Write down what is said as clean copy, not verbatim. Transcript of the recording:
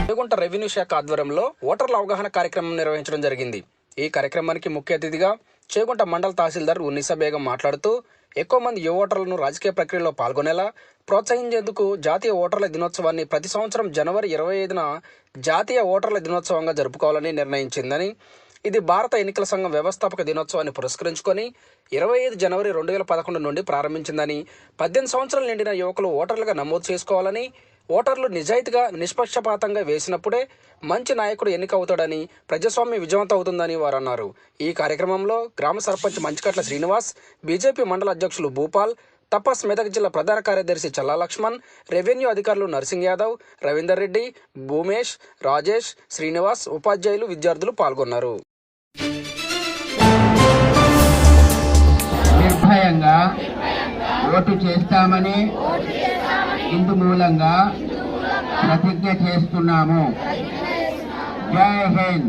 Chegunta revenue శాఖ ఆధ్వర్యంలో ఓటర్ల అవగాహన కార్యక్రమం నిర్వహించడం జరిగింది. ఈ కార్యక్రమానికి ముఖ్య అతిథిగా చేగుంట మండల తహసీల్దార్ ఉన్నీసా బేగం మాట్లాడుతూ ఎక్కువ మంది యువ ఓటర్లను రాజకీయ ప్రక్రియలో పాల్గొనేలా ప్రోత్సహించేందుకు జాతీయ ఓటర్ల దినోత్సవాన్ని ప్రతి సంవత్సరం జనవరి 25న జాతీయ ఓటర్ల దినోత్సవంగా జరుపుకోవాలని నిర్ణయించిందని, ఇది భారత ఎన్నికల సంఘం వ్యవస్థాపక దినోత్సవాన్ని పురస్కరించుకొని 25 జనవరి 2011 నుండి ప్రారంభించిందని, 18 సంవత్సరాలు నిండిన యువకులు ఓటర్లుగా నమోదు చేసుకోవాలని, ఓటర్లు నిజాయితీగా నిష్పక్షపాతంగా వేసినప్పుడే మంచి నాయకుడు ఎన్నిక అవుతాడని, ప్రజాస్వామ్యం విజయవంతం అవుతుందని వారు అన్నారు. ఈ కార్యక్రమంలో గ్రామ సర్పంచ్ మంచికట్ల శ్రీనివాస్, బీజేపీ మండల అధ్యక్షులు భూపాల్, తపస్ మెదక్ జిల్లా ప్రధాన కార్యదర్శి చల్లా లక్ష్మణ్, రెవెన్యూ అధికారులు నర్సింగ్ యాదవ్, రవీందర్ రెడ్డి, భూమేష్, రాజేష్, శ్రీనివాస్, ఉపాధ్యాయులు, విద్యార్థులు పాల్గొన్నారు. నిర్భయంగా ఓటు చేస్తామని ఇందు మూలంగా ప్రతిజ్ఞ చేస్తున్నాము. జై హింద్.